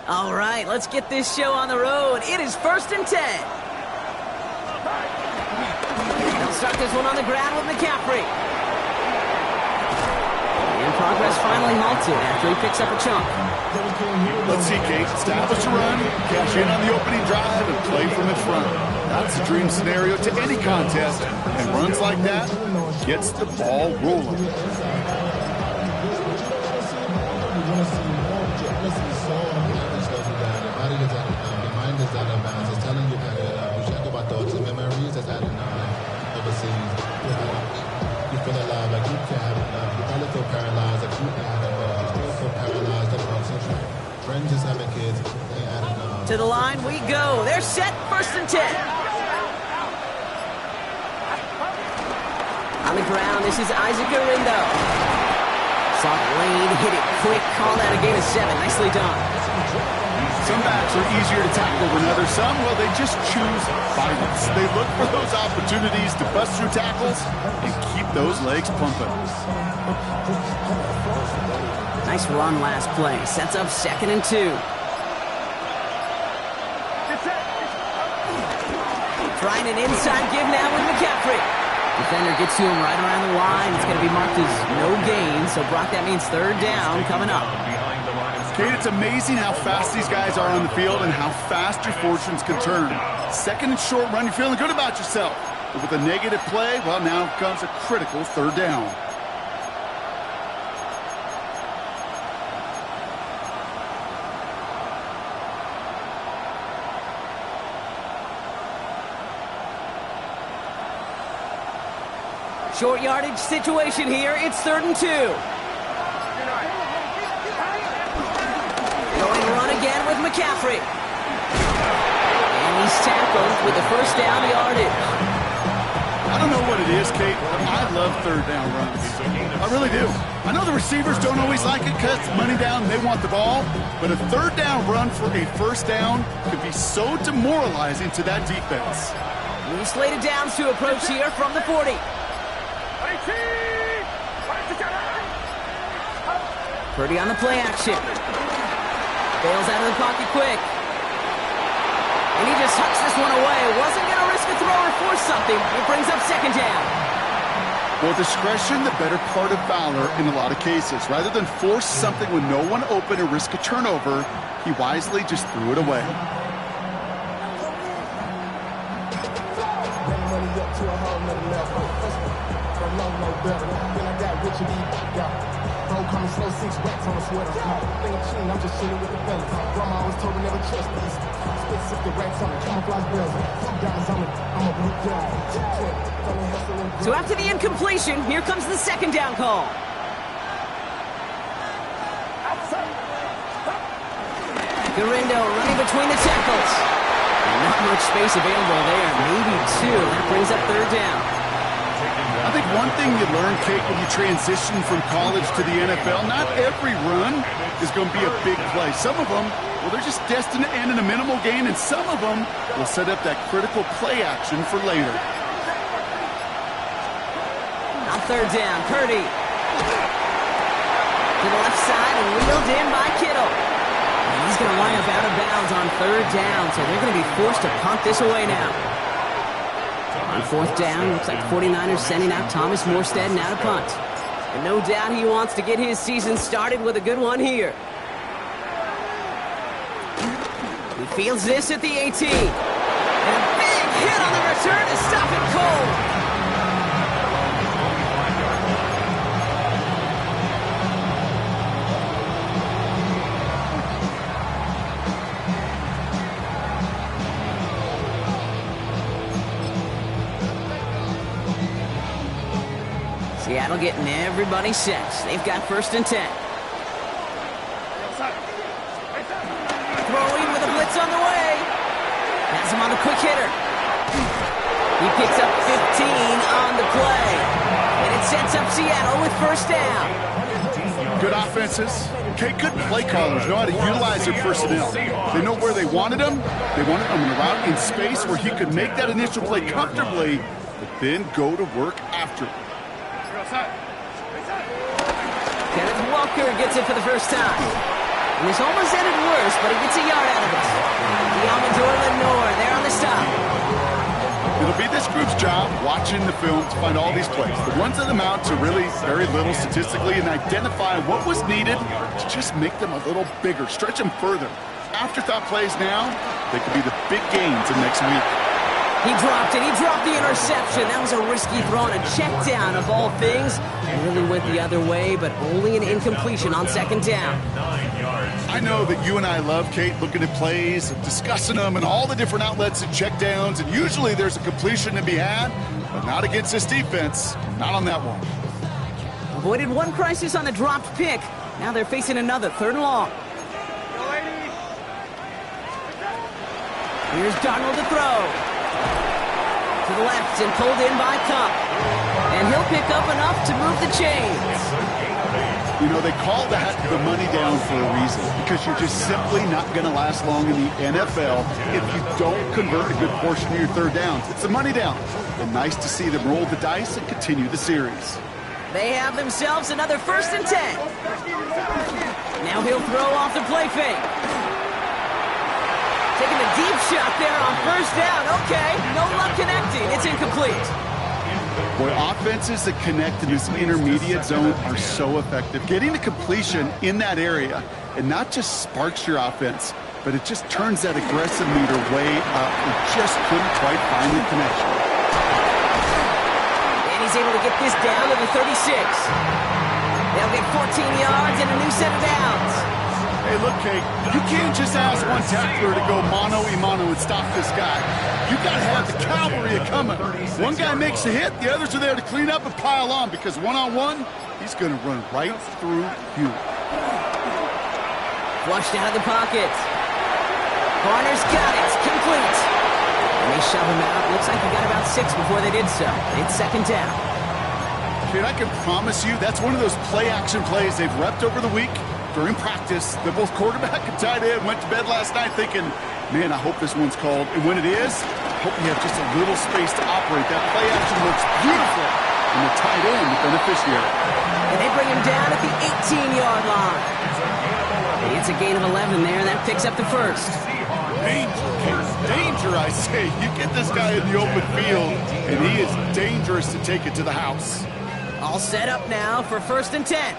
All right, let's get this show on the road. It is 1st and 10. They'll start this one on the ground with McCaffrey. And progress finally halted after he picks up a chunk. Let's see, Kate. Establish a run, cash in on the opening drive, and play from in front. That's the dream scenario to any contest, and runs like that gets the ball rolling. To the line we go. They're set. 1st and 10. On the ground, this is Isaac Orindo. Saw the lane, hit it quick, called out a gain of 7. Nicely done. Some backs are easier to tackle than others. Some, well, they just choose violence. They look for those opportunities to bust through tackles and keep those legs pumping. Nice run last play. Sets up 2nd and 2. Trying an inside give now with McCaffrey. Defender gets to him right around the line. It's going to be marked as no gain. So, Brock, that means 3rd down coming up. Kate, it's amazing how fast these guys are on the field and how fast your fortunes can turn. 2nd and short run, you're feeling good about yourself. But with a negative play, well, now comes a critical 3rd down. Short yardage situation here. It's 3rd and 2. Going run again with McCaffrey. And he's tackled with the 1st down yardage. I don't know what it is, Kate, but I love 3rd down runs. I really do. I know the receivers don't always like it because money down, they want the ball. But a 3rd down run for a 1st down could be so demoralizing to that defense. New slated downs to approach here from the 40. Purdy on the play action. Bails out of the pocket quick. And he just hucks this one away. Wasn't going to risk a throw or force something. It brings up 2nd down. Well, discretion, the better part of valor in a lot of cases. Rather than force something with no one open and risk a turnover, he wisely just threw it away. So after the incompletion, here comes the 2nd down call. Gurindo running between the tackles. Not much space available there. Maybe 2. That brings up 3rd down. I think one thing you learn, Kate, when you transition from college to the NFL, not every run is going to be a big play. Some of them, well, they're just destined to end in a minimal gain, and some of them will set up that critical play action for later. On 3rd down, Purdy. To the left side and wheeled in by Kittle. And he's going to line up out of bounds on 3rd down, so they're going to be forced to punt this away now. On 4th down, looks like the 49ers sending out Thomas Morstead now to punt. And no doubt he wants to get his season started with a good one here. He fields this at the 18. And a big hit on the return to stop it cold. Seattle getting everybody set. They've got 1st and 10. Throwing with a blitz on the way. Has him on the quick hitter. He picks up 15 on the play. And it sets up Seattle with 1st down. Good offenses. Okay, good play callers know how to utilize their personnel. They know where they wanted them. They wanted them in a route in space where he could make that initial play comfortably, but then go to work after it. Kenneth Walker gets it for the 1st time. And this almost ended worse, but he gets a yard out of it. Diamador Lenore there on the stop. It'll be this group's job watching the film to find all these plays. The ones that amount to really very little statistically and identify what was needed to just make them a little bigger, stretch them further. Afterthought plays now, they could be the big gains in next week. He dropped it. He dropped the interception. That was a risky throw and a check down of all things. He really went the other way, but only an incompletion on second down. I know that you and I love, Kate, looking at plays, discussing them, and all the different outlets and check downs, and usually there's a completion to be had, but not against this defense. Not on that one. Avoided one crisis on the dropped pick. Now they're facing another, 3rd and long. Here's Darnold to throw. To the left and pulled in by Cup. And he'll pick up enough to move the chains. You know, they call that the money down for a reason, because you're just simply not going to last long in the NFL if you don't convert a good portion of your 3rd downs. It's the money down. And nice to see them roll the dice and continue the series. They have themselves another 1st and 10. Now he'll throw off the play fake. Taking a deep shot there on 1st down. Okay, no luck connecting. It's incomplete. Boy, offenses that connect in this intermediate zone are so effective. Getting the completion in that area, and not just sparks your offense, but it just turns that aggressive meter way up. It just couldn't quite find the connection. And he's able to get this down to the 36. They'll get 14 yards and a new set of downs. Hey, look, Kate, you can't just ask one tackler to go mano-a-mano and stop this guy. You got to have the cavalry coming. One guy makes a hit, the others are there to clean up and pile on, because one-on-one, he's going to run right through you. Flushed out of the pocket. Corner's got it. Complete. And they shove him out. Looks like he got about 6 before they did so. It's 2nd down. Kate, I can promise you that's one of those play-action plays they've repped over the week. During practice, they're both quarterback and tight end. Went to bed last night thinking, man, I hope this one's called. And when it is, I hope we have just a little space to operate. That play action looks beautiful. And the tight end, the beneficiary. And they bring him down at the 18-yard line. It's a gain of 11 there, and that picks up the 1st. Danger, danger, I say. You get this guy in the open field, and he is dangerous to take it to the house. All set up now for 1st and 10.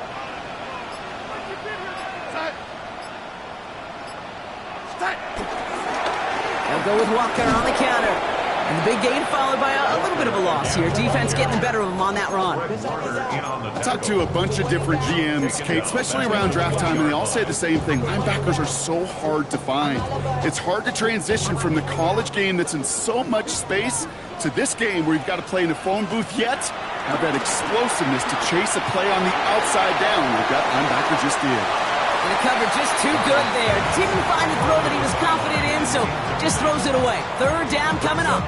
They'll go with Walker on the counter. And the big gain followed by a little bit of a loss here. Defense getting the better of them on that run. I talked to a bunch of different GMs, Kate, especially around draft time, and they all say the same thing. Linebackers are so hard to find. It's hard to transition from the college game that's in so much space to this game where you've got to play in a phone booth, yet have that explosiveness to chase a play on the outside down like that linebacker just did. And the cover just too good there. Didn't find the throw that he was confident in, so just throws it away. 3rd down coming up.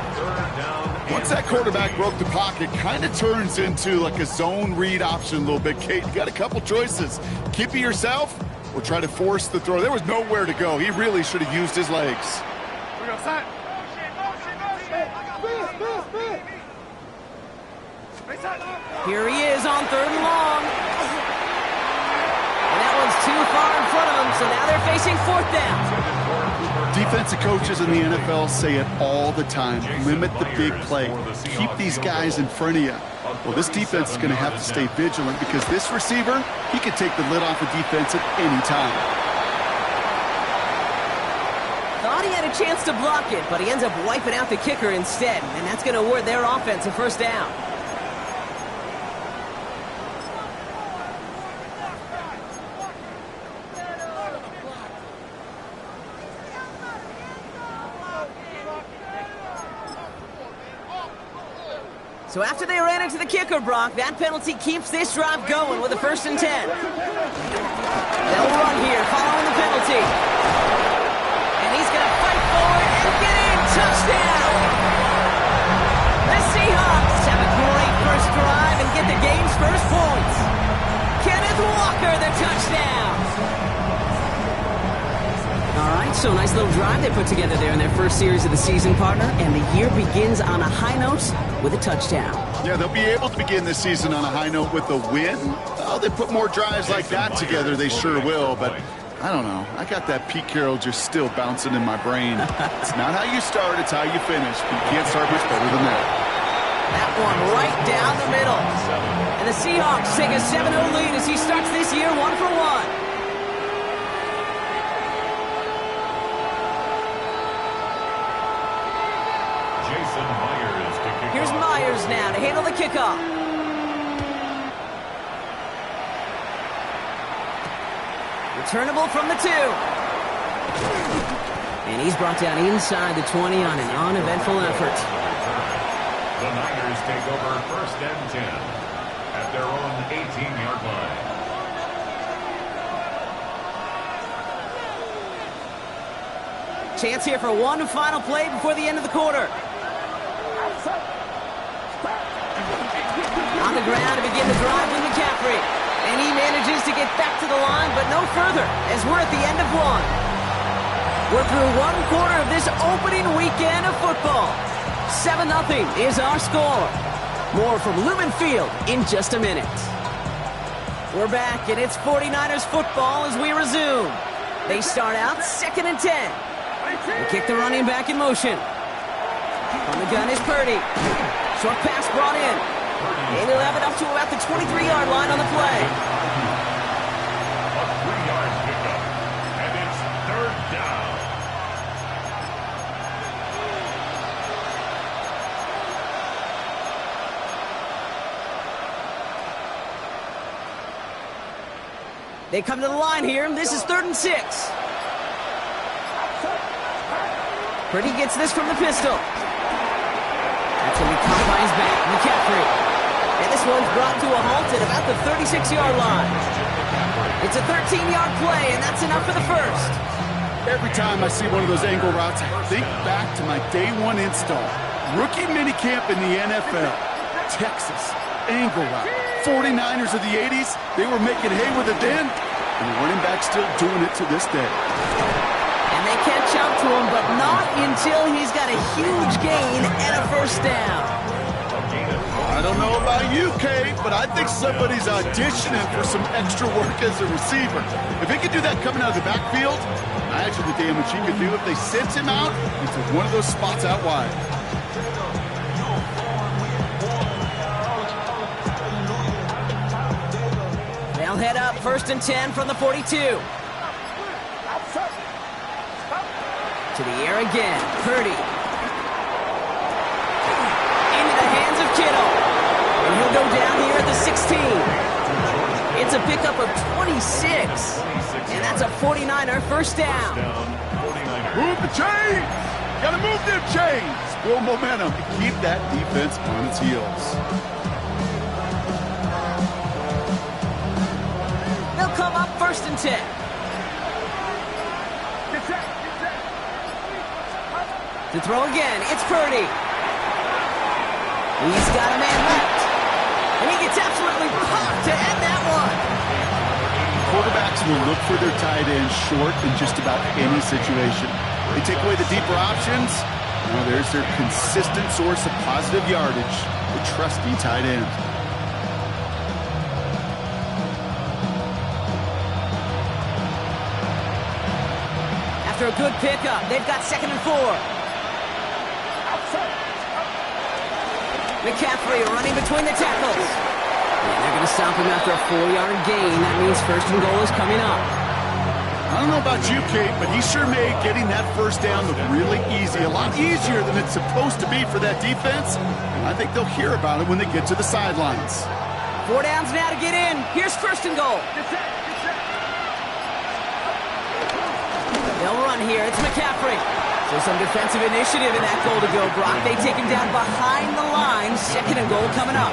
Once that quarterback broke the pocket, kind of turns into like a zone read option a little bit. Kate, you got a couple choices. Keep it yourself or try to force the throw. There was nowhere to go. He really should have used his legs. Here he is on 3rd and long. And that one's too far in front of him, so now they're facing 4th down. Defensive coaches in the NFL say it all the time. Limit the big play. Keep these guys in front of you. Well, this defense is going to have to stay vigilant because this receiver, he can take the lid off the defense at any time. Thought he had a chance to block it, but he ends up wiping out the kicker instead, and that's going to award their offense a 1st down. So after they ran into the kicker, Brock, that penalty keeps this drive going with a 1st and 10. They'll run here following the penalty. And he's going to fight forward and get in. Touchdown! The Seahawks have a great first drive and get the game's first points. Kenneth Walker, the touchdown! All right, so nice little drive they put together there in their first series of the season, partner, and the year begins on a high note with a touchdown. Yeah, they'll be able to begin this season on a high note with a win. Oh, they put more drives like that together, they sure will, but I don't know. I got that Pete Carroll just still bouncing in my brain. It's not how you start, it's how you finish. You can't start much better than that. That one right down the middle. And the Seahawks take a 7-0 lead as he starts this year 1-for-1. Here's Myers now to handle the kickoff. Returnable from the 2. And he's brought down inside the 20 on an uneventful effort. The Niners take over 1st and 10 at their own 18-yard line. Chance here for one final play before the end of the quarter. On the ground to begin the drive with McCaffrey. And he manages to get back to the line, but no further, as we're at the end of one. We're through one quarter of this opening weekend of football. 7-0 is our score. More from Lumen Field in just a minute. We're back, and it's 49ers football as we resume. They start out 2nd and 10. They kick the running back in motion. On the gun is Purdy. Short pass brought in. And he'll have it up to about the 23-yard line on the play. A 3-yard pickup, and it's 3rd down. They come to the line here. This is 3rd and 6. Purdy gets this from the pistol. That's going to be caught by his back. McCaffrey. And this one's brought to a halt at about the 36-yard line. It's a 13-yard play, and that's enough for the first. Every time I see one of those angle routes, I think back to my day one install. Rookie minicamp in the NFL. Texas, angle route. 49ers of the 80s, they were making hay with it then, and the running back's still doing it to this day. And they catch up to him, but not until he's got a huge gain and a first down. I don't know about you, Kate, but I think somebody's auditioning for some extra work as a receiver. If he could do that coming out of the backfield, imagine the damage he could do if they sent him out into one of those spots out wide. They'll head up 1st and 10 from the 42. To the air again, Purdy. Into the hands of Kittle. And he'll go down here at the 16. It's a pickup of 26. And that's a 49er first down. Move the chains! Gotta move them chains! Build momentum and keep that defense on its heels. They'll come up 1st and 10. To throw again, it's Purdy. He's got a man left. And he gets absolutely popped to end that one. Quarterbacks will look for their tight end short in just about any situation. They take away the deeper options. Now there's their consistent source of positive yardage, the trusty tight end. After a good pickup, they've got 2nd and 4. McCaffrey running between the tackles. And they're going to stop him after a 4-yard gain. That means 1st and goal is coming up. I don't know about you, Kate, but he sure made getting that first down look really easy. A lot easier than it's supposed to be for that defense. And I think they'll hear about it when they get to the sidelines. 4 downs now to get in. Here's 1st and goal. They'll run here. It's McCaffrey. So some defensive initiative in that goal to go, Brock. They take him down behind the line. 2nd and goal coming up.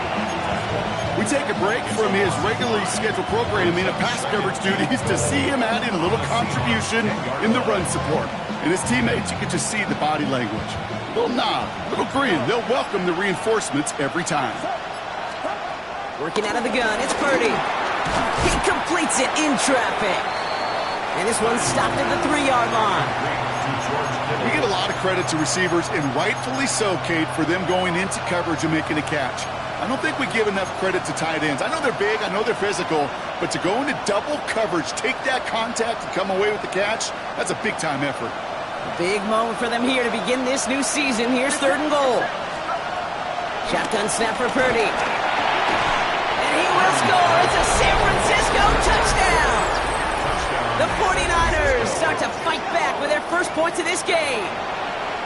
We take a break from his regularly scheduled programming of pass coverage duties to see him add in a little contribution in the run support. And his teammates, you can just see the body language. Little nod, little grin. They'll welcome the reinforcements every time. Working out of the gun, it's Purdy. He completes it in traffic. And this one's stopped at the 3-yard line. We give a lot of credit to receivers, and rightfully so, Kate, for them going into coverage and making a catch. I don't think we give enough credit to tight ends. I know they're big, I know they're physical, but to go into double coverage, take that contact, and come away with the catch, that's a big-time effort. A big moment for them here to begin this new season. Here's 3rd and goal. Shotgun snap for Purdy. And he will score. It's a San Francisco touchdown. The 49ers start to fight back with their first points of this game.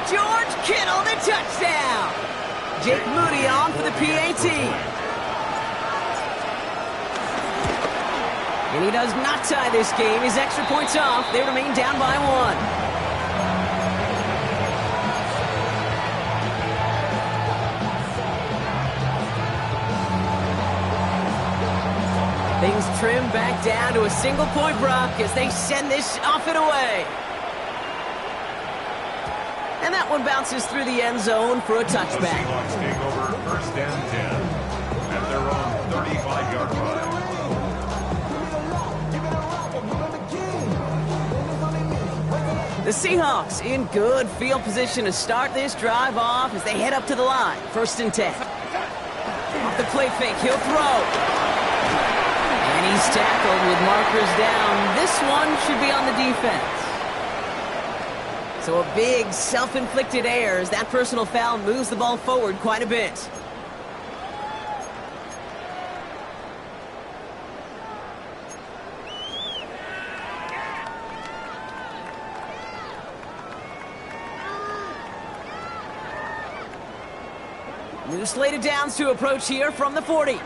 George Kittle, the touchdown. Jake Moody on for the PAT. And he does not tie this game. His extra points off. They remain down by 1. Things trim back down to a single-point Brock as they send this off and away. And that one bounces through the end zone for a touchback. The Seahawks take over 1st and 10 at their own 35-yard line. The Seahawks in good field position to start this drive off as they head up to the line. 1st and 10. Off the play fake, he'll throw. And he's tackled with markers down. This one should be on the defense. So a big self-inflicted error as that personal foul moves the ball forward quite a bit. New slate of downs to approach here from the 40. They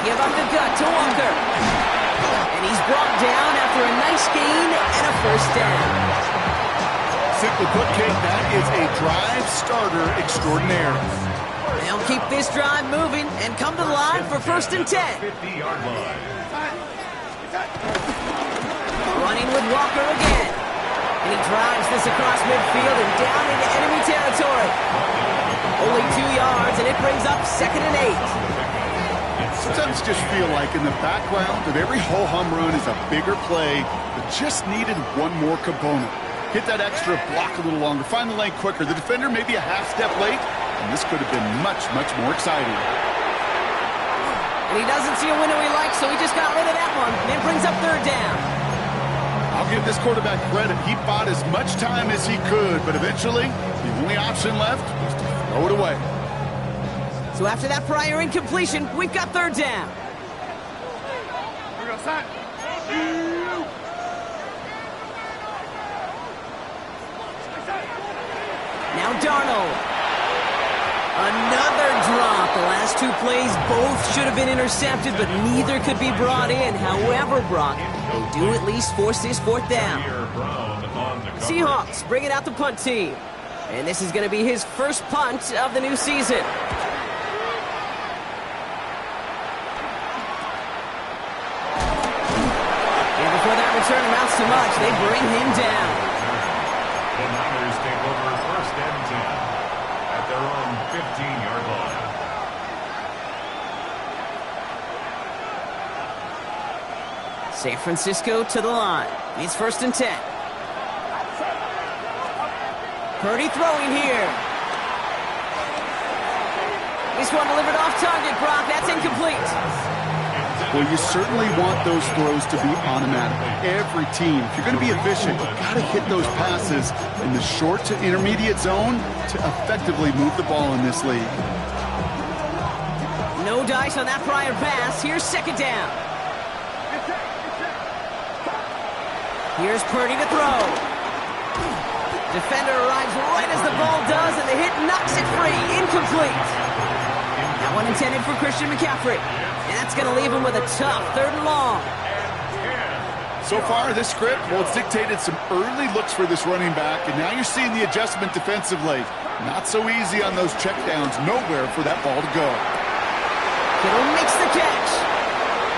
give up the gut to Walker. And he's brought down after a nice gain and a 1st down. Simply put, Kate, that is a drive starter extraordinaire. They'll keep this drive moving and come to the line for 1st and 10. 50-yard line. Running with Walker again. And he drives this across midfield and down into enemy territory. Only 2 yards, and it brings up 2nd and 8. Sometimes just feel like in the background of every ho-hum run is a bigger play that just needed one more component. Hit that extra block a little longer, find the lane quicker. The defender may be a half step late, and this could have been much, much more exciting. And he doesn't see a window he likes, so he just got rid of that one. And it brings up 3rd down. I'll give this quarterback credit. He bought as much time as he could, but eventually, the only option left was to throw it away. So after that prior incompletion, we've got 3rd down. Now Darnold. Another drop. The last 2 plays both should have been intercepted, but neither could be brought in. However, Brock, they do at least force this 4th down. Seahawks bringing out the punt team. And this is going to be his first punt of the new season. And before that return amounts to much, they bring him down. The Niners take over 1st and 10 at their own 15-yard line. San Francisco to the line. It's 1st and 10. Purdy throwing here. This one delivered off target, Brock. That's incomplete. Well, you certainly want those throws to be automatic. Every team, if you're going to be efficient, you've got to hit those passes in the short to intermediate zone to effectively move the ball in this league. No dice on that prior pass. Here's 2nd down. Here's Purdy to throw. Defender arrives right as the ball does, and the hit knocks it free. Incomplete. That one intended for Christian McCaffrey. And that's going to leave him with a tough 3rd and long. So far, this script, well, it's dictated some early looks for this running back, and now you're seeing the adjustment defensively. Not so easy on those checkdowns. Nowhere for that ball to go. Kittle makes the catch.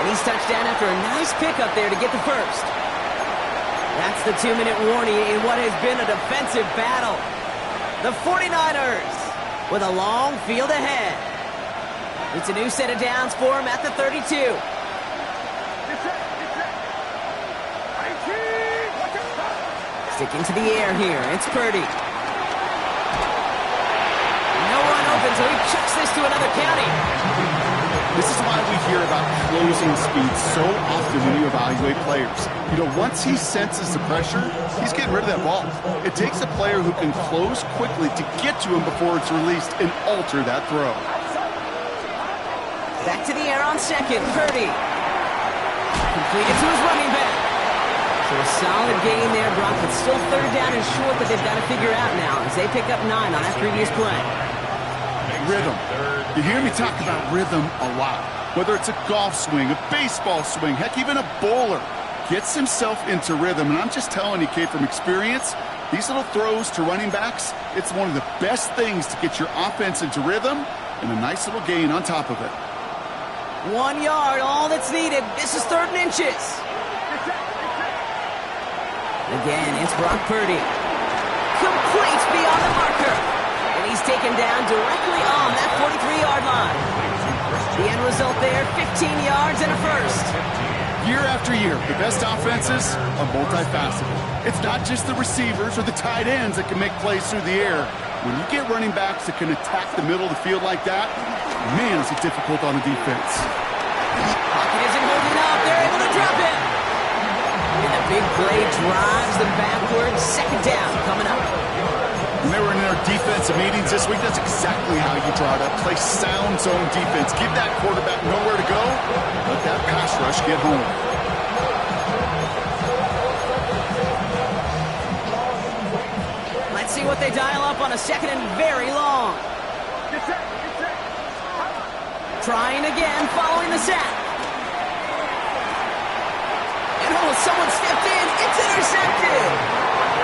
And he's touchdown after a nice pickup there to get the 1st. That's the 2-minute warning in what has been a defensive battle. The 49ers with a long field ahead. It's a new set of downs for him at the 32. Sticking to the air here. It's Purdy. so he chucks this to another county. This is why we hear about closing speed so often when you evaluate players. You know, once he senses the pressure, he's getting rid of that ball. It takes a player who can close quickly to get to him before it's released and alter that throw. Back to the air on second. Purdy. Completed to his running back. So a solid gain there, Brock, but still third down and short that they've got to figure out now as they pick up 9 on that previous play. Rhythm. You hear me talk about rhythm a lot. Whether it's a golf swing, a baseball swing, heck, even a bowler gets himself into rhythm. And I'm just telling you, Kate, from experience, these little throws to running backs, it's one of the best things to get your offense into rhythm and a nice little gain on top of it. 1 yard, all that's needed. This is 3rd and inches. Again, it's Brock Purdy. Complete beyond the marker. And he's taken down directly on that 43-yard line. The end result there, 15 yards and a first. Year after year, the best offenses are multifaceted. It's not just the receivers or the tight ends that can make plays through the air. When you get running backs that can attack the middle of the field like that, man, is it difficult on the defense. Pocket isn't holding up. They're able to drop it. And the big play drives them backwards. 2nd down coming up. When they were in their defensive meetings this week, that's exactly how you draw it up. Play sound zone defense. Give that quarterback nowhere to go. Let that pass rush get home. Let's see what they dial up on a 2nd and very long. Trying again, following the sack. And oh, someone stepped in. It's intercepted.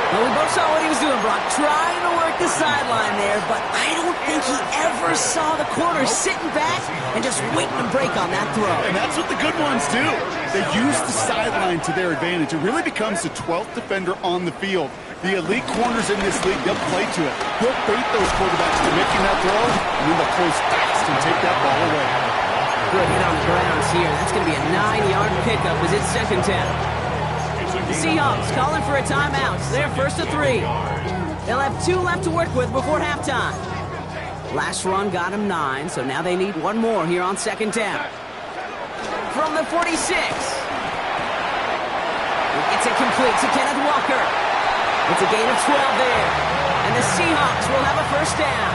Well, we both saw what he was doing, Brock. Trying to work the sideline there, but I don't think he ever saw the corner sitting back and just waiting to break on that throw. And that's what the good ones do. They use the sideline to their advantage. It really becomes the 12th defender on the field. The elite corners in this league, they'll play to it. They'll bait those quarterbacks to making that throw, and then they'll close fast and take that ball away. Good hit on the grounds here. That's going to be a 9-yard pickup as it's 2nd down. The Seahawks calling for a timeout. They're 1st and 3. They'll have 2 left to work with before halftime. Last run got them 9, so now they need 1 more here on 2nd down. From the 46. It's incomplete to Kenneth Walker. It's a gain of 12 there. And the Seahawks will have a 1st down.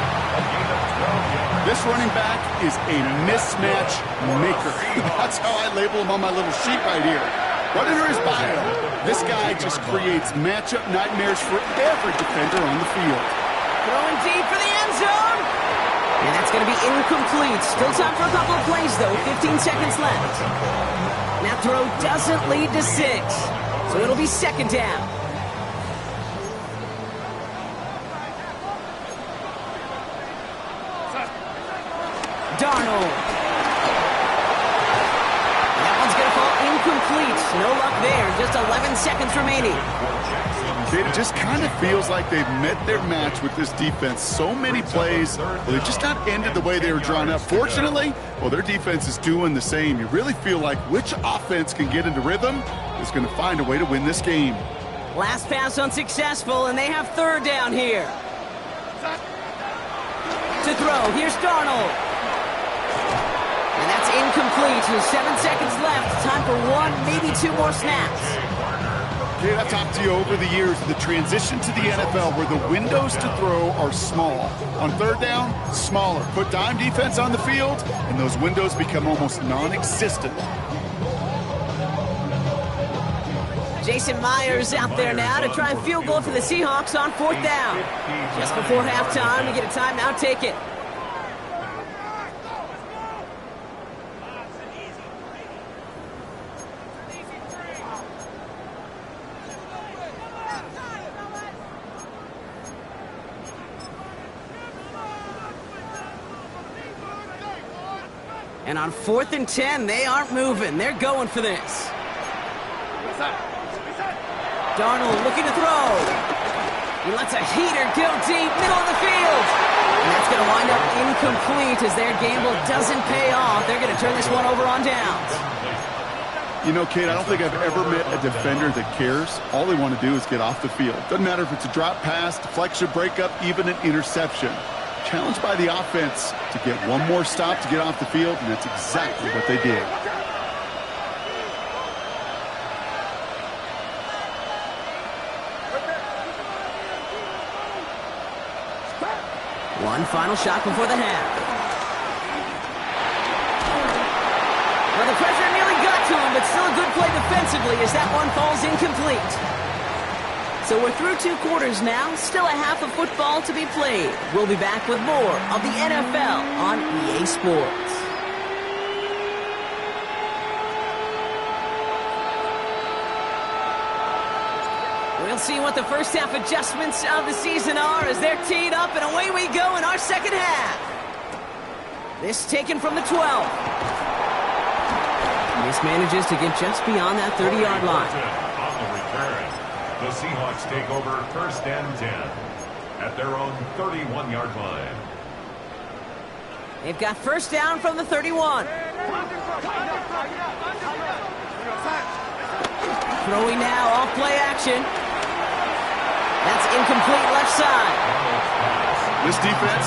This running back is a mismatch maker. That's how I label him on my little sheet right here. Right under his bio, this guy just creates matchup nightmares for every defender on the field. Throwing deep for the end zone. And that's going to be incomplete. Still time for a couple of plays, though. 15 seconds left. That throw doesn't lead to 6. So it'll be 2nd down. Darnold. That one's going to fall incomplete. No luck there. Just 11 seconds remaining. It just kind of feels like they've met their match with this defense. So many plays, well, they just not ended the way they were drawn up. Fortunately, well, their defense is doing the same. You really feel like which offense can get into rhythm is going to find a way to win this game. Last pass unsuccessful, and they have 3rd down here. To throw, here's Darnold. And that's incomplete. With 7 seconds left. Time for 1, maybe 2 more snaps. Kate, I've talked to you over the years of the transition to the NFL where the windows to throw are small. On 3rd down, smaller. Put dime defense on the field, and those windows become almost non-existent. Jason Myers out there now to try and field goal for the Seahawks on 4th down. Just before halftime, we get a timeout taken. And on 4th and 10, they aren't moving. They're going for this. Darnold looking to throw. He lets a heater go deep, middle of the field. And that's going to wind up incomplete as their gamble doesn't pay off. They're going to turn this one over on downs. You know, Kate, I don't think I've ever met a defender that cares. All they want to do is get off the field. Doesn't matter if it's a drop pass, deflection, breakup, even an interception. challenged by the offense to get one more stop to get off the field, and that's exactly what they did. One final shot before the half. Well, the pressure nearly got to him, but still a good play defensively as that one falls incomplete. So we're through 2 quarters now, still a half of football to be played. We'll be back with more of the NFL on EA Sports. We'll see what the first half adjustments of the season are as they're teed up, and away we go in our second half. This taken from the 12. This manages to get just beyond that 30-yard line. On the return, the Seahawks take over first and 10 at their own 31-yard line. They've got first down from the 31. Throwing now, off play action. That's incomplete left side. This defense,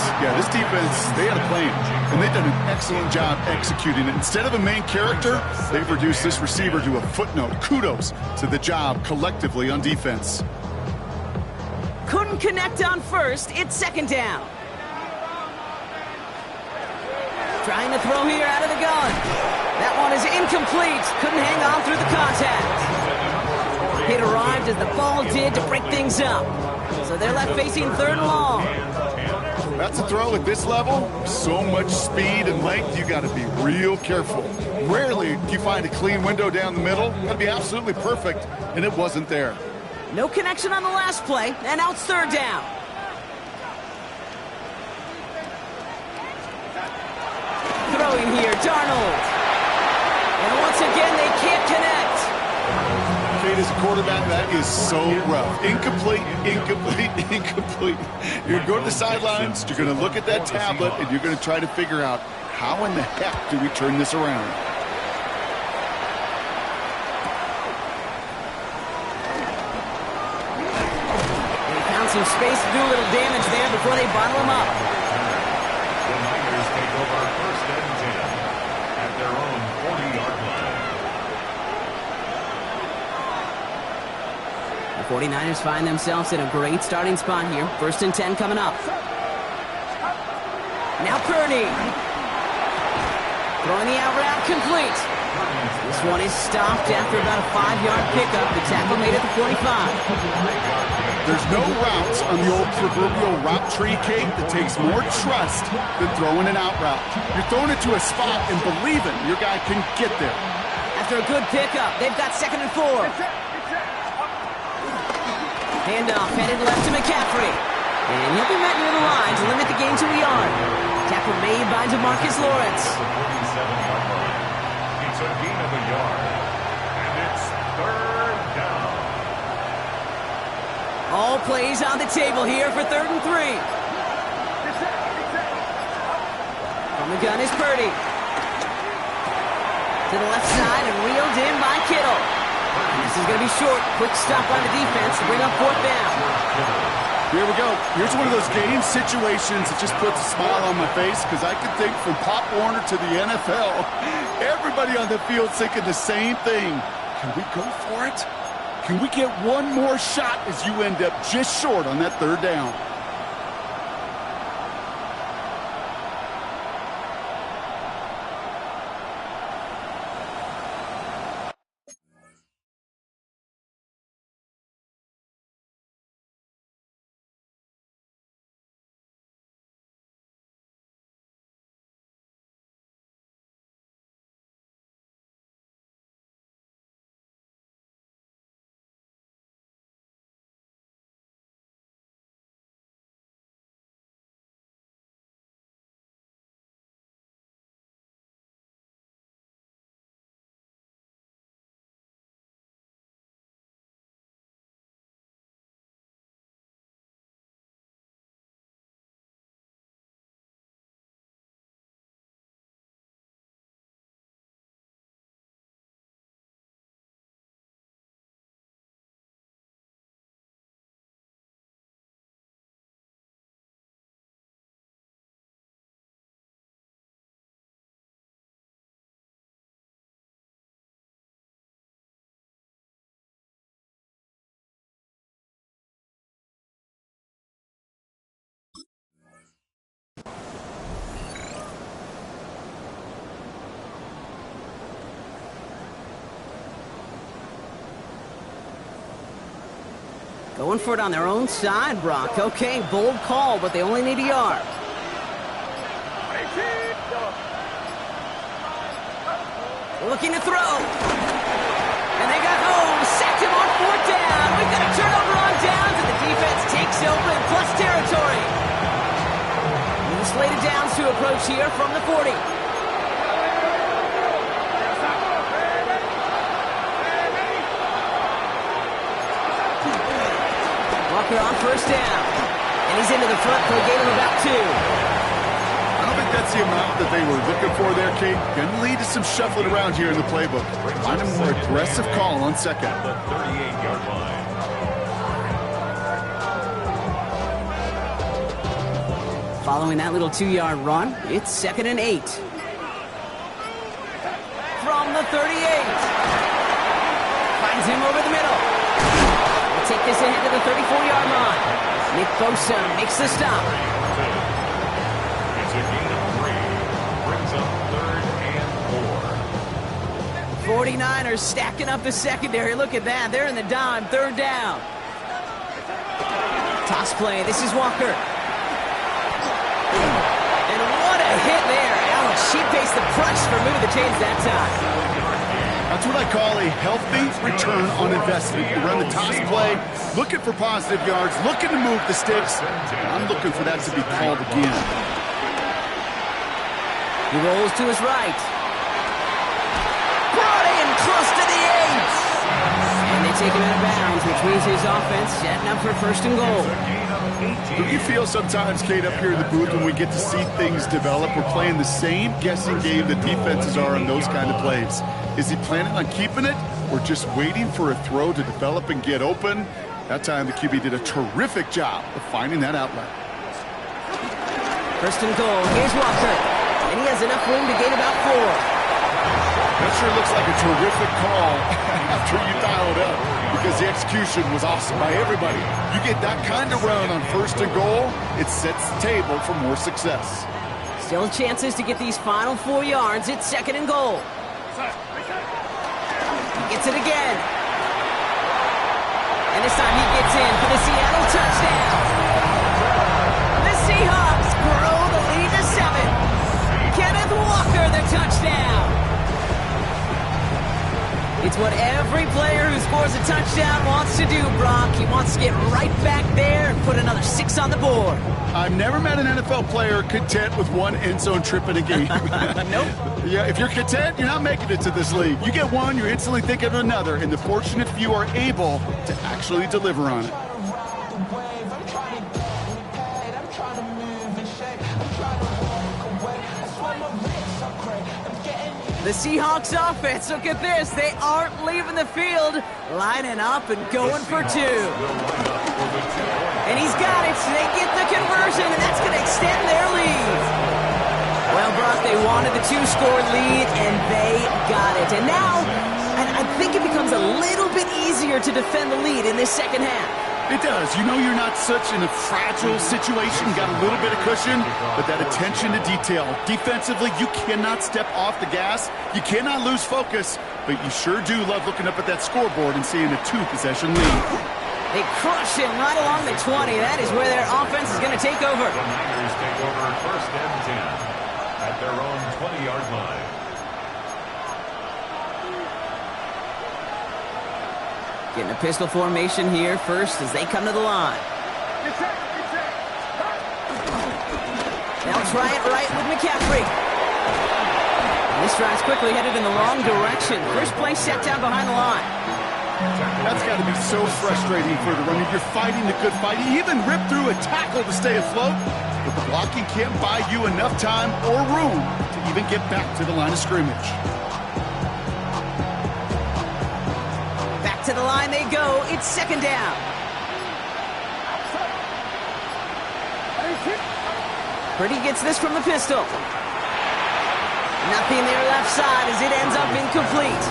they had a plan, and they've done an excellent job executing it. Instead of a main character, they've reduced this receiver to a footnote. Kudos to the job collectively on defense. Couldn't connect on first. It's second down. Trying to throw here out of the gun. That one is incomplete. Couldn't hang on through the contact. It arrived as the ball did to break things up. So they're left facing third and long. That's a throw at this level. So much speed and length, you got to be real careful. Rarely do you find a clean window down the middle. That'd be absolutely perfect, and it wasn't there. No connection on the last play, and now it's third down. Throwing here, Darnold. And once again, they can't connect. As a quarterback, that is so rough. Incomplete. You're going to the sidelines, you're going to look at that tablet, and you're going to try to figure out how in the heck do we turn this around. They found some space to do a little damage there before they bottle him up. The Niners take over first and 10 at their own 40-yard line. The 49ers find themselves in a great starting spot here. First and 10 coming up. Now Purdy. Throwing the out route complete. This one is stopped after about a 5-yard pickup. The tackle made at the 45. There's no routes on the old proverbial route tree, Kate, that takes more trust than throwing an out route. You're throwing it to a spot and believing your guy can get there. After a good pickup, they've got second and 4. Handoff headed left to McCaffrey. And he'll be met near the line to limit the gain to a yard. Tackle made by DeMarcus Lawrence. The 47-yard line. It's a gain of a yard. And it's third down. All plays on the table here for third and 3. From the gun is Purdy. To the left side and reeled in by Kittle. This is going to be short. Quick stop on the defense to bring up fourth down. Here we go. Here's one of those game situations that just puts a smile on my face because I can think from Pop Warner to the NFL, everybody on the field thinking the same thing. Can we go for it? Can we get one more shot as you end up just short on that third down? Going for it on their own side, Brock. Okay, bold call, but they only need a yard. Looking to throw. And they got home. Sacked him on 4th down. We've got a turnover on downs, and the defense takes open plus territory. New slated downs to approach here from the 40. Walker on 1st down. And he's into the front for a gain of about 2. I don't think that's the amount that they were looking for there, Kate. Going to lead to some shuffling around here in the playbook. Find a more aggressive call on 2nd. The 38-yard line. Following that little 2-yard run, it's 2nd and 8. From the 38. Finds him over the middle. We'll take this ahead to the 34-yard line. Nick Bosa makes the stop. It's a gain of 3. Brings up 3rd and 4. 49ers stacking up the secondary. Look at that. They're in the dime. 3rd down. Toss play. This is Walker. And what a hit there. Alex, she faced the price for moving the chains that time. That's what I call a healthy return on investment. You run the toss play, looking for positive yards, looking to move the sticks. I'm looking for that to be called again. He rolls to his right. Brought in close to the 8. And they take him out of bounds, which means his offense setting up for 1st and goal. Do you feel sometimes, Kate, up here in the booth when we get to see things develop, we're playing the same guessing game the defenses are on those kind of plays? Is he planning on keeping it or just waiting for a throw to develop and get open? That time the QB did a terrific job of finding that outlet. 1st and goal. Here's Walker. And he has enough room to gain about 4. That sure looks like a terrific call after you dialed up because the execution was awesome by everybody. You get that kind of run on 1st and goal, it sets the table for more success. Still chances to get these final 4 yards. It's 2nd and goal. He gets it again. And this time he gets in for the Seattle touchdown. The Seahawks grow the lead to 7. Kenneth Walker, the touchdown. It's what every player who scores a touchdown wants to do, Brock. He wants to get right back there and put another 6 on the board. I've never met an NFL player content with one end zone trip in a game. Nope. Yeah, if you're content, you're not making it to this league. You get one, you're instantly thinking of another, and the fortunate few are able to actually deliver on it. The Seahawks offense, look at this. They aren't leaving the field, lining up and going for 2. And he's got it. So they get the conversion, and that's going to extend their lead. Well, Brock, they wanted the 2-score lead, and they got it. And now, I think it becomes a little bit easier to defend the lead in this 2nd half. It does. You know you're not such in a fragile situation. You got a little bit of cushion, but that attention to detail. Defensively, you cannot step off the gas. You cannot lose focus, but you sure do love looking up at that scoreboard and seeing a 2-possession lead. They crush him right along the 20. That is where their offense is going to take over. The Niners take over 1st and 10 at their own 20-yard line. Getting a pistol formation here first as they come to the line. They'll try it right with McCaffrey. And this drive's quickly headed in the wrong direction. First play set down behind the line. That's got to be so frustrating for the runner. You're fighting the good fight. You even rip through a tackle to stay afloat, but the blocking can't buy you enough time or room to even get back to the line of scrimmage. To the line they go. It's 2nd down. Purdy gets this from the pistol. Nothing there left side as it ends up incomplete.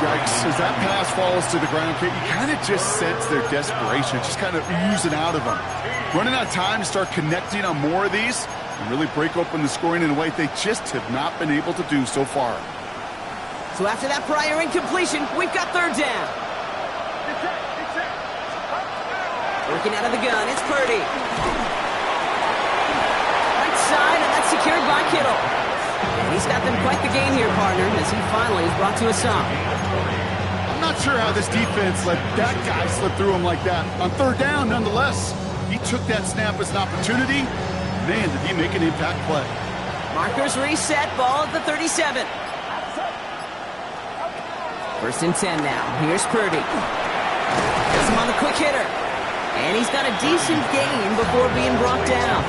Yikes. As that pass falls to the ground, you kind of just sense their desperation, just kind of oozing out of them. Running out of time to start connecting on more of these and really break open the scoring in a way they just have not been able to do so far. So after that prior incompletion, we've got 3rd down. Working out of the gun, it's Purdy. Right side, and that's secured by Kittle. And he's got them quite the gain here, partner, as he finally is brought to a stop. I'm not sure how this defense let that guy slip through him like that. On third down, nonetheless, he took that snap as an opportunity. Man, did he make an impact play. Markers reset, ball at the 37. First and 10 now. Here's Purdy. Gets him on the quick hitter. And he's got a decent gain before being brought down.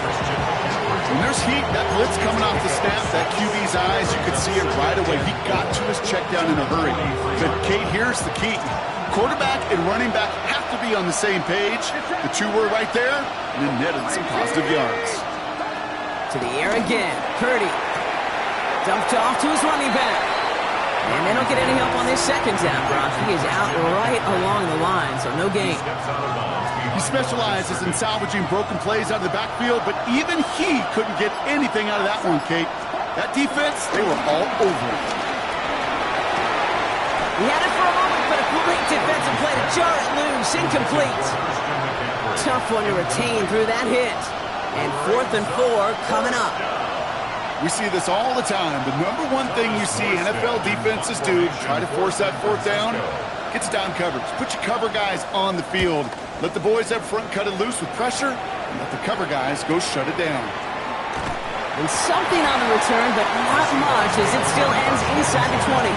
When there's heat, that blitz coming off the snap, that QB's eyes, you could see it right away. He got to his check down in a hurry. But, Kate, here's the key. Quarterback and running back have to be on the same page. The two were right there, and then netted some positive yards. To the air again. Purdy. Dumped off to his running back. And they don't get any help on this second down, Brock. He is out right along the line, so no gain. He specializes in salvaging broken plays out of the backfield, but even he couldn't get anything out of that one, Kate. That defense, they were all over it. He had it for a moment, but a great defensive play to jar it loose. Incomplete. Tough one to retain through that hit. And 4th and 4 coming up. We see this all the time. The number one thing you see NFL defenses do, try to force that 4th down, gets down coverage. Put your cover guys on the field. Let the boys up front cut it loose with pressure, and let the cover guys go shut it down. And something on the return, but not much, as it still ends inside the 20.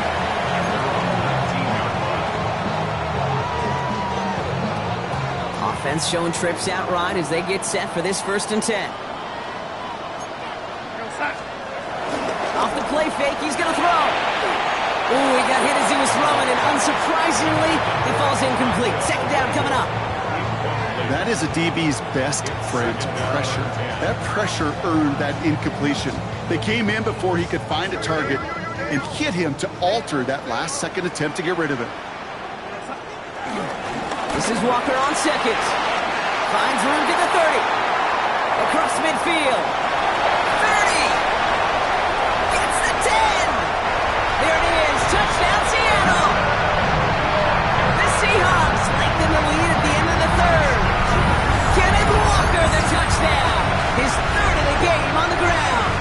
Offense showing trips out right as they get set for this 1st and 10. Off the play fake, he's going to throw. Ooh, he got hit as he was throwing, and unsurprisingly, he falls incomplete. Second down coming up. That is a DB's best friend, pressure. That pressure earned that incompletion. They came in before he could find a target and hit him to alter that last-second attempt to get rid of it. This is Walker on second. Finds room to the 30. Across midfield. 30. Gets the 10. There it is. Touchdown, Seattle. The Seahawks lengthen the lead at the end of the 3rd. Kenneth Walker, the touchdown. His 3rd of the game on the ground.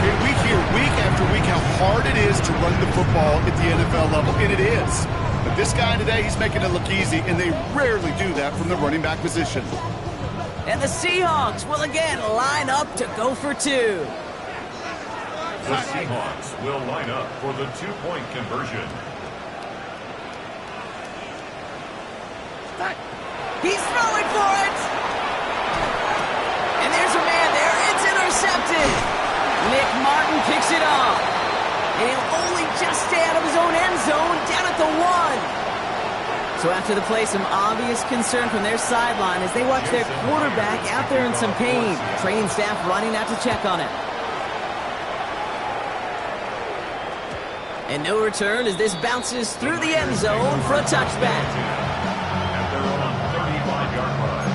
Okay, we hear week after week how hard it is to run the football at the NFL level, and it is. But this guy today, he's making it look easy, and they rarely do that from the running back position. And the Seahawks will again line up to go for 2. The Seahawks will line up for the 2-point conversion. He's throwing for it. And there's a man there. It's intercepted. Nick Martin picks it off. And he'll only just stay out of his own end zone down at the 1. So after the play, some obvious concern from their sideline as they watch their quarterback out there in some pain. Training staff running out to check on him. And no return as this bounces through the end zone for a touchback. At their own 35-yard line.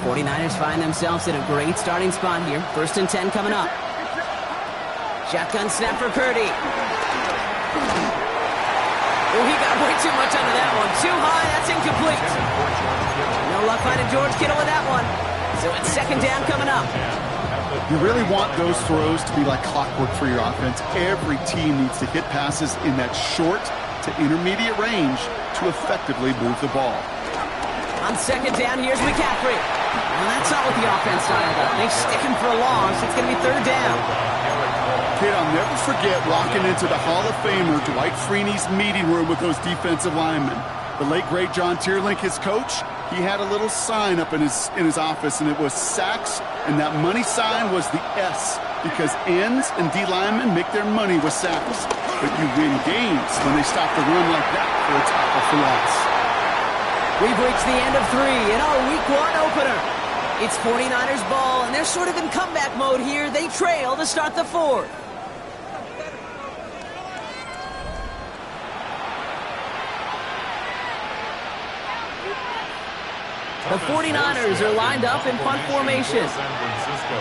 49ers find themselves in a great starting spot here. 1st and 10 coming up. Shotgun snap for Purdy. Oh, he got way too much under that one. Too high, that's incomplete. No luck finding George Kittle with that one. So it's 2nd down coming up. You really want those throws to be like clockwork for your offense. Every team needs to hit passes in that short to intermediate range to effectively move the ball. On 2nd down, here's McCaffrey. Well, that's not what the offense style does. They stick him for a loss. It's going to be 3rd down. Kid, I'll never forget walking into the Hall of Famer Dwight Freeney's meeting room with those defensive linemen. The late, great John Tierlink, his coach, he had a little sign up in his office, and it was sacks, and that money sign was the S, because ends and D linemen make their money with sacks. But you win games when they stop the run like that for a tackle for loss. We've reached the end of 3 in our Week 1 opener. It's 49ers ball, and they're sort of in comeback mode here. They trail to start the 4th. The 49ers are lined up in punt formation. San Francisco.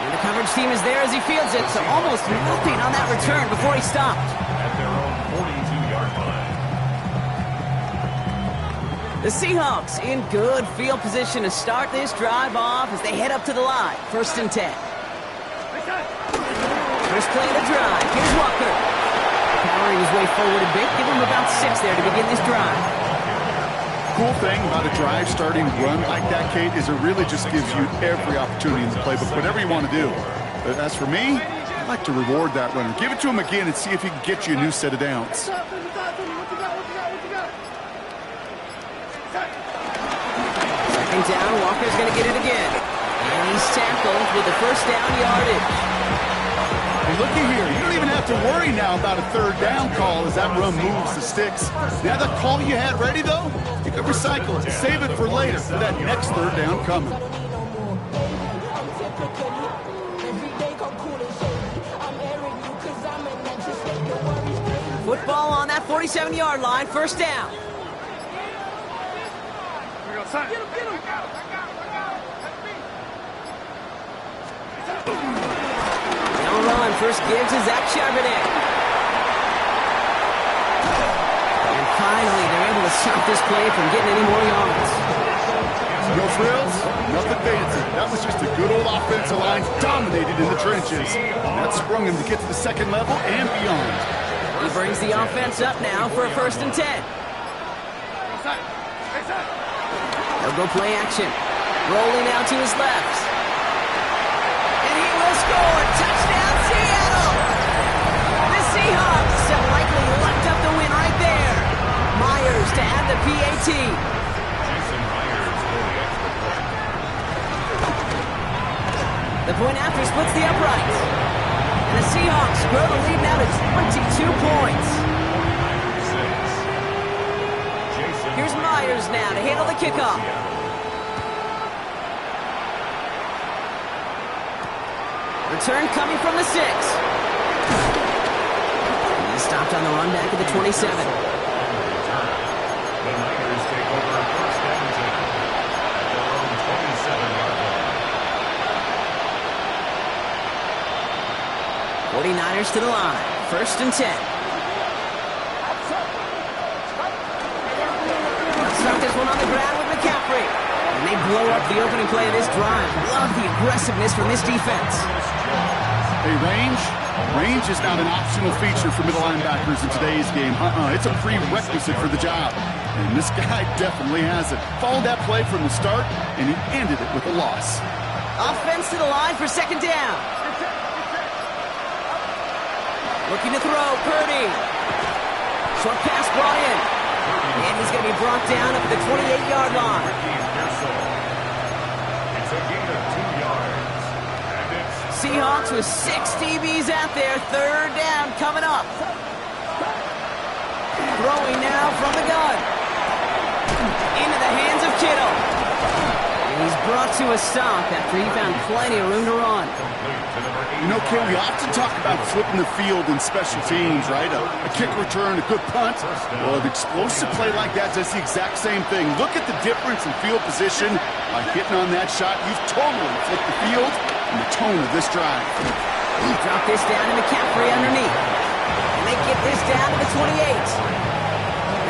And the coverage team is there as he fields it, so almost nothing on that return before he stopped. At their own 42-yard line. The Seahawks in good field position to start this drive off as they head up to the line. 1st and 10. First play of the drive. Here's Walker. Powering his way forward a bit. Give him about 6 there to begin this drive. Cool thing about a drive starting run like that, Kate, is it really just gives you every opportunity in the playbook, whatever you want to do. But as for me, I like to reward that runner. Give it to him again and see if he can get you a new set of downs. Second down, Walker's going to get it again. And he's tackled with the first down yardage. And looky here, you don't even have to worry now about a 3rd down call as that run moves the sticks. Now that call you had ready, though, you can recycle it, save it for later for that next 3rd down coming. Football on that 47-yard line, 1st down. Run. First gives to Zach Charbonnet. And finally, they're able to stop this play from getting any more yards. No frills, nothing fancy. That was just a good old offensive line dominated in the trenches. That sprung him to get to the 2nd level and beyond. He brings the offense up now for a 1st and 10. They'll go play action. Rolling out to his left. And he will score. Touchdown, Seattle! The Seahawks have likely locked up the win right there. Myers to add the PAT. Jason Myers for the extra point. The point after splits the uprights. And the Seahawks grow the lead now to 22 points. Here's Myers now to handle the kickoff. Return coming from the 6. He's stopped on the run back at the 27. The Niners take over 1st and 10 at their own 27-yard line. 49ers to the line. 1st and 10. Let's start this one on the ground with McCaffrey. And they blow up the opening play of this drive. Love the aggressiveness from this defense. Hey, range is not an optional feature for middle linebackers in today's game. It's a prerequisite for the job. And this guy definitely has it. Followed that play from the start, and he ended it with a loss. Offense to the line for 2nd down. Looking to throw, Purdy. Short pass brought in. And he's going to be brought down up at the 28-yard line. It's a gain of 2 yards. And it's Seahawks with 6 DBs out there. 3rd down coming up. Throwing now from the gun. Into the hands of Kittle. And he's brought to a stop after he found plenty of room to run. You know, Kay, we often talk about flipping the field in special teams, right? A kick return, a good punt. Well, an explosive play like that does the exact same thing. Look at the difference in field position. By hitting on that shot, you've totally flipped the field and the tone of this drive. He dropped this down to McCaffrey underneath. And they get this down to the 28.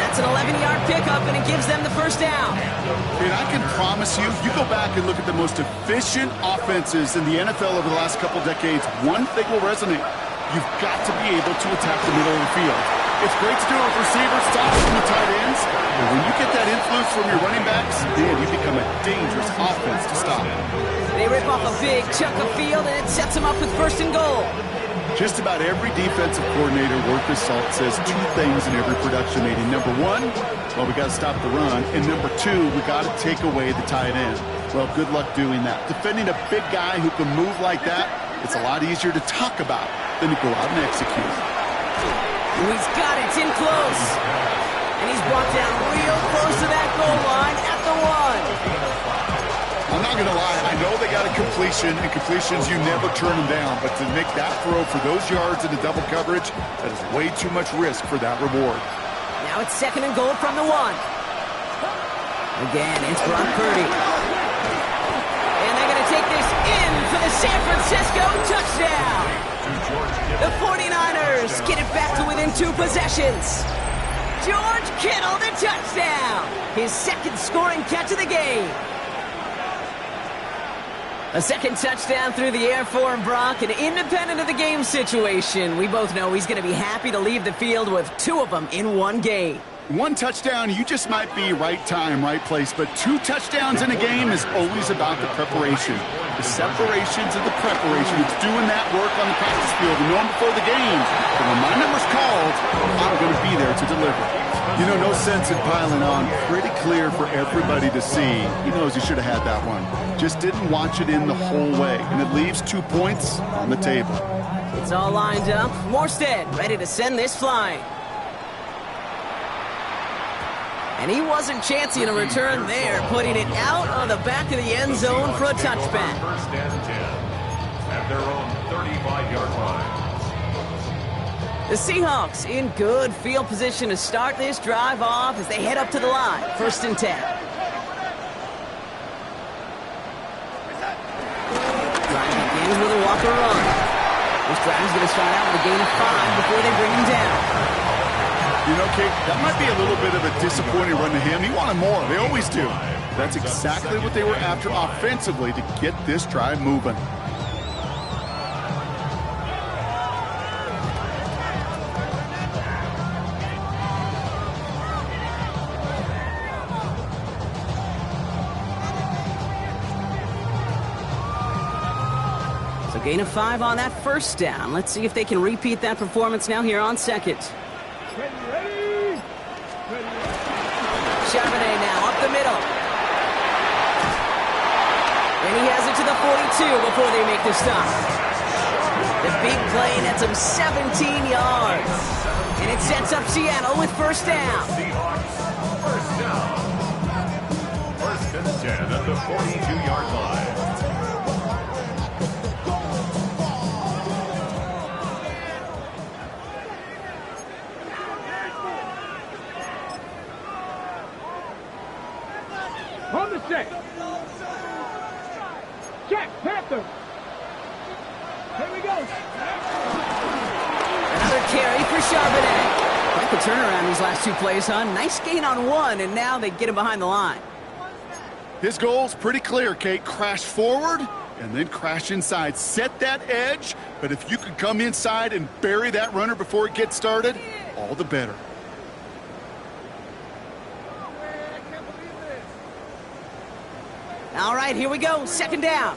That's an 11-yard pickup, and it gives them the 1st down. And I can promise you, you go back and look at the most efficient offenses in the NFL over the last couple decades, one thing will resonate. You've got to be able to attack the middle of the field. It's great to do it with receivers, stops from the tight ends, but when you get that influence from your running backs, then you become a dangerous offense to stop. They rip off a big chunk of field, and it sets them up with 1st and goal. Just about every defensive coordinator worth his salt says 2 things in every production meeting. Number 1, well, we got to stop the run. And number 2, we got to take away the tight end. Well, good luck doing that. Defending a big guy who can move like that, it's a lot easier to talk about than to go out and execute. He's got it. It's in close. And he's brought down real close to that goal line at the 1. I'm not not going to lie. I know they got a completion, and completions, you never turn them down. But to make that throw for those yards into double coverage, that is way too much risk for that reward. Now it's 2nd and goal from the 1. Again, it's Brock Purdy. And they're going to take this in for the San Francisco touchdown. The 49ers get it back to within 2 possessions. George Kittle, the touchdown. His 2nd scoring catch of the game. A 2nd touchdown through the air for Brock, and independent of the game situation, we both know he's going to be happy to leave the field with 2 of them in 1 game. 1 touchdown, you just might be right time, right place. But 2 touchdowns in a game is always about the preparation. The separation to the preparation. It's doing that work on the practice field and knowing before the game. But when my number's called, I'm going to be there to deliver. You know, no sense in piling on. Pretty clear for everybody to see. He knows he should have had that one. Just didn't watch it in the whole way. And it leaves 2 points on the table. It's all lined up. Morstead ready to send this flying. And he wasn't chancing a return there, putting it out on the back of the end zone for a touchback. 1st and 10 at their own 35-yard line. The Seahawks in good field position to start this drive off as they head up to the line. 1st and 10. Drive begins with a Walker run. This drive is going to start out with a gain of 5 before they bring him down. You know, Kate, that might be a little bit of a disappointing run to him. He wanted more. They always do. That's exactly what they were after offensively to get this drive moving. So gain of 5 on that 1st down. Let's see if they can repeat that performance now here on 2nd. Charbonnet now up the middle. And he has it to the 42 before they make the stop. The big play nets him 17 yards. And it sets up Seattle with 1st down. Seahawks, 1st down. 1st and 10 at the 42-yard line. On the check. Check, Panther. Here we go. Another carry for Charbonnet. Quite the turnaround these last 2 plays, huh? Nice gain on 1, and now they get him behind the line. His goal's pretty clear, Kate. Crash forward and then crash inside. Set that edge, but if you could come inside and bury that runner before it gets started, all the better. All right, here we go. 2nd down.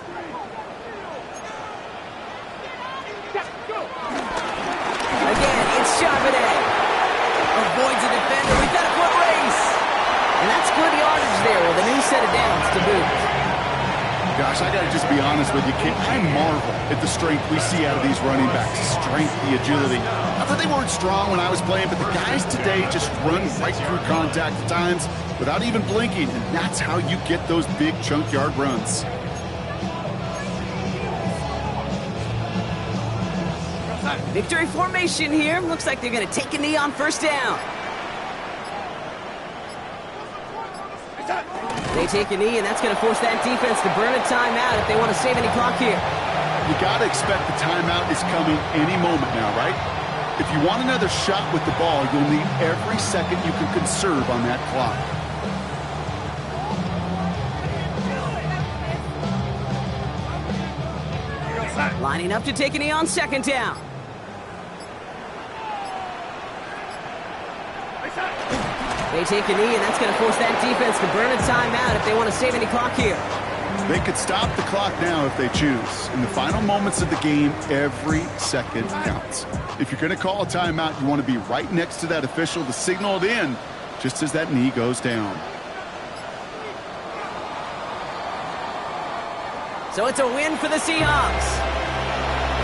Again, it's Charbonnet. Avoids a defender. We've got a foot race. And that's good yardage there with a new set of downs to boot. Gosh, I got to just be honest with you, kid. I marvel at the strength we see out of these running backs. Strength, the agility. I thought they weren't strong when I was playing, but the guys today just run right through contact at times without even blinking, and that's how you get those big chunk yard runs. Victory formation here. Looks like they're going to take a knee on 1st down. They take a knee, and that's going to force that defense to burn a timeout if they want to save any clock here. You got to expect the timeout is coming any moment now, right? If you want another shot with the ball, you'll need every second you can conserve on that clock. Lining up to take a knee on 2nd down. They take a knee, and that's going to force that defense to burn a timeout if they want to save any clock here. They could stop the clock now if they choose. In the final moments of the game, every second counts. If you're going to call a timeout, you want to be right next to that official to signal it in just as that knee goes down. So it's a win for the Seahawks.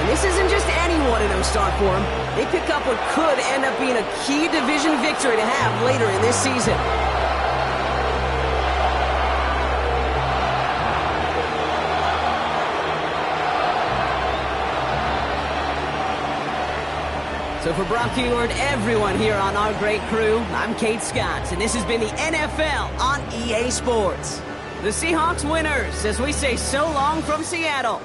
And this isn't just any 1-0 start for them. They pick up what could end up being a key division victory to have later in this season. So for Brock Huard, everyone here on our great crew, I'm Kate Scott, and this has been the NFL on EA Sports. The Seahawks winners, as we say so long from Seattle.